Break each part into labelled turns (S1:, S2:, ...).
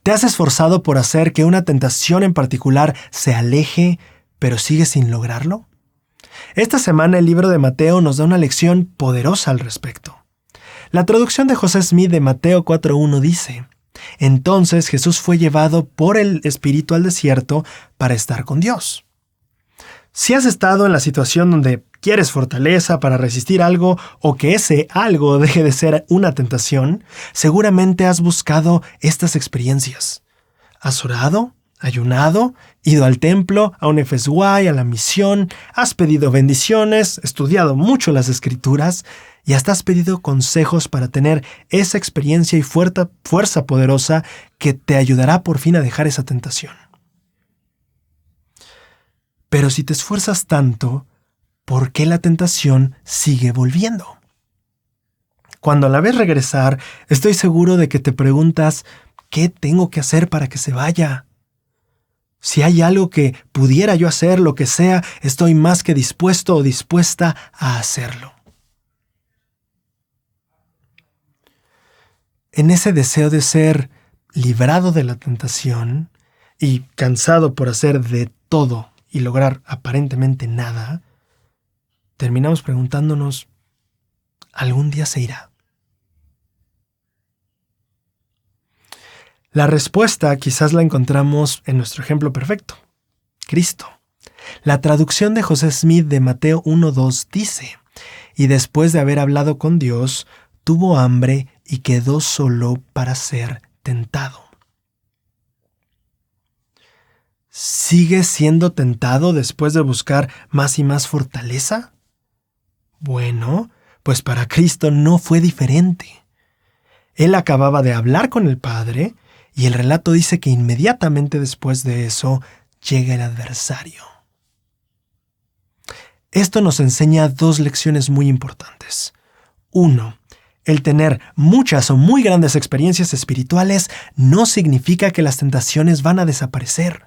S1: ¿Te has esforzado por hacer que una tentación en particular se aleje, pero sigues sin lograrlo? Esta semana el libro de Mateo nos da una lección poderosa al respecto. La traducción de José Smith de Mateo 4:1 dice: Entonces Jesús fue llevado por el Espíritu al desierto para estar con Dios. Si has estado en la situación donde quieres fortaleza para resistir algo o que ese algo deje de ser una tentación, seguramente has buscado estas experiencias. ¿Has orado? ¿Ayunado? ¿Ido al templo, a un FSY, a la misión? ¿Has pedido bendiciones? ¿Estudiado mucho las Escrituras? Y hasta has pedido consejos para tener esa experiencia y fuerza poderosa que te ayudará por fin a dejar esa tentación. Pero si te esfuerzas tanto, ¿por qué la tentación sigue volviendo? Cuando la ves regresar, estoy seguro de que te preguntas, ¿qué tengo que hacer para que se vaya? Si hay algo que pudiera yo hacer, lo que sea, estoy más que dispuesto o dispuesta a hacerlo. En ese deseo de ser librado de la tentación y cansado por hacer de todo y lograr aparentemente nada, terminamos preguntándonos, ¿algún día se irá? La respuesta quizás la encontramos en nuestro ejemplo perfecto, Cristo. La traducción de José Smith de Mateo 1:2 dice: Y después de haber hablado con Dios, tuvo hambre y quedó solo para ser tentado. ¿Sigues siendo tentado después de buscar más y más fortaleza? Bueno, pues para Cristo no fue diferente. Él acababa de hablar con el Padre y el relato dice que inmediatamente después de eso llega el adversario. Esto nos enseña dos lecciones muy importantes. 1. El tener muchas o muy grandes experiencias espirituales no significa que las tentaciones van a desaparecer.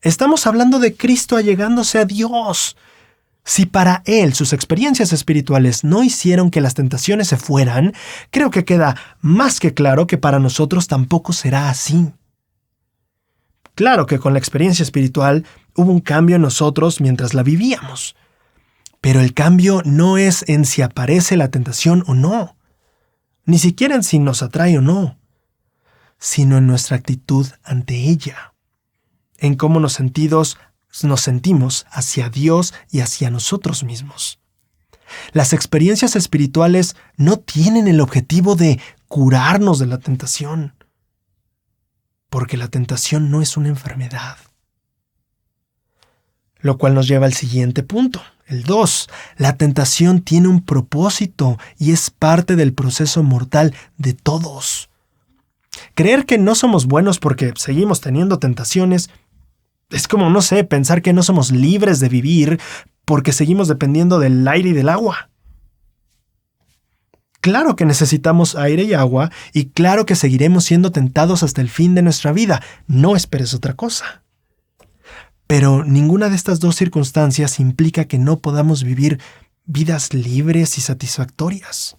S1: Estamos hablando de Cristo allegándose a Dios. Si para Él sus experiencias espirituales no hicieron que las tentaciones se fueran, creo que queda más que claro que para nosotros tampoco será así. Claro que con la experiencia espiritual hubo un cambio en nosotros mientras la vivíamos. Pero el cambio no es en si aparece la tentación o no, ni siquiera en si nos atrae o no, sino en nuestra actitud ante ella, en cómo nos sentimos hacia Dios y hacia nosotros mismos. Las experiencias espirituales no tienen el objetivo de curarnos de la tentación, porque la tentación no es una enfermedad. Lo cual nos lleva al siguiente punto, el 2. La tentación tiene un propósito y es parte del proceso mortal de todos. Creer que no somos buenos porque seguimos teniendo tentaciones es como, pensar que no somos libres de vivir porque seguimos dependiendo del aire y del agua. Claro que necesitamos aire y agua y claro que seguiremos siendo tentados hasta el fin de nuestra vida. No esperes otra cosa. Pero ninguna de estas dos circunstancias implica que no podamos vivir vidas libres y satisfactorias.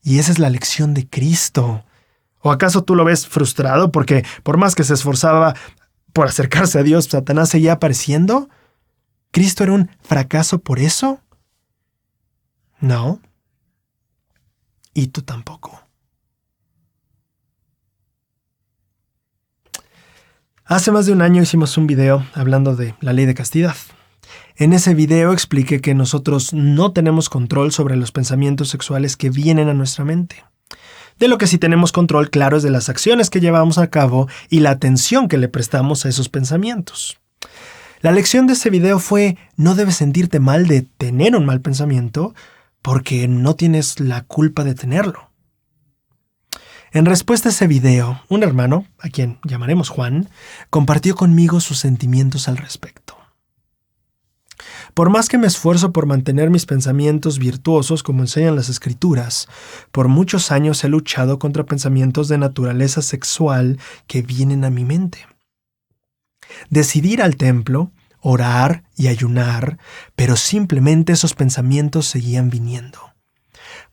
S1: Y esa es la lección de Cristo. ¿O acaso tú lo ves frustrado porque por más que se esforzaba por acercarse a Dios, Satanás seguía apareciendo? ¿Cristo era un fracaso por eso? No. Y tú tampoco. Hace más de un año hicimos un video hablando de la ley de castidad. En ese video expliqué que nosotros no tenemos control sobre los pensamientos sexuales que vienen a nuestra mente. De lo que sí tenemos control, claro, es de las acciones que llevamos a cabo y la atención que le prestamos a esos pensamientos. La lección de ese video fue: no debes sentirte mal de tener un mal pensamiento porque no tienes la culpa de tenerlo. En respuesta a ese video, un hermano, a quien llamaremos Juan, compartió conmigo sus sentimientos al respecto. Por más que me esfuerzo por mantener mis pensamientos virtuosos como enseñan las Escrituras, por muchos años he luchado contra pensamientos de naturaleza sexual que vienen a mi mente. Decidí ir al templo, orar y ayunar, pero simplemente esos pensamientos seguían viniendo.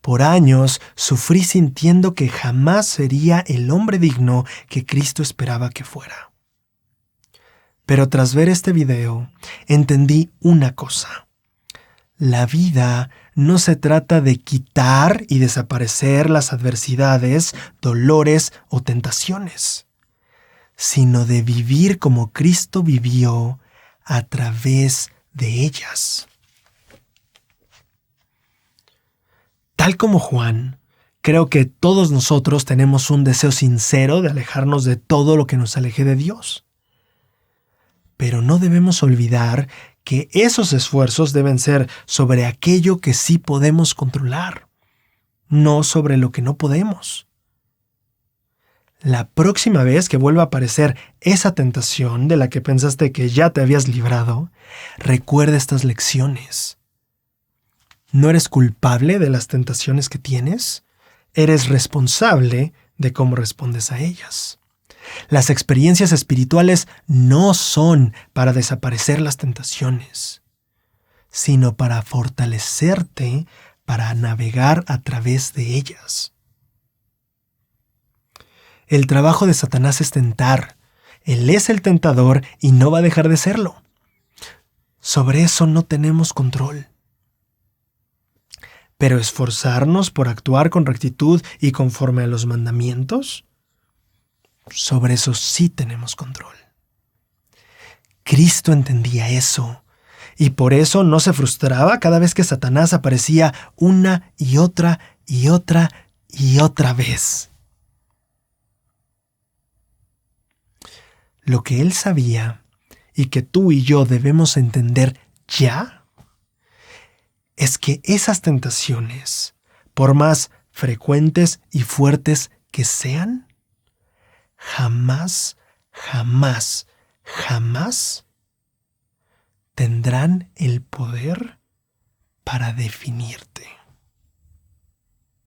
S1: Por años sufrí sintiendo que jamás sería el hombre digno que Cristo esperaba que fuera. Pero tras ver este video, entendí una cosa. La vida no se trata de quitar y desaparecer las adversidades, dolores o tentaciones, sino de vivir como Cristo vivió a través de ellas. Tal como Juan, creo que todos nosotros tenemos un deseo sincero de alejarnos de todo lo que nos aleje de Dios. Pero no debemos olvidar que esos esfuerzos deben ser sobre aquello que sí podemos controlar, no sobre lo que no podemos. La próxima vez que vuelva a aparecer esa tentación de la que pensaste que ya te habías librado, recuerda estas lecciones. ¿No eres culpable de las tentaciones que tienes? Eres responsable de cómo respondes a ellas. Las experiencias espirituales no son para desaparecer las tentaciones, sino para fortalecerte para navegar a través de ellas. El trabajo de Satanás es tentar. Él es el tentador y no va a dejar de serlo. Sobre eso no tenemos control. Pero esforzarnos por actuar con rectitud y conforme a los mandamientos, sobre eso sí tenemos control. Cristo entendía eso, y por eso no se frustraba cada vez que Satanás aparecía una y otra y otra y otra vez. Lo que él sabía, y que tú y yo debemos entender ya, es que esas tentaciones, por más frecuentes y fuertes que sean, jamás, jamás, jamás tendrán el poder para definirte.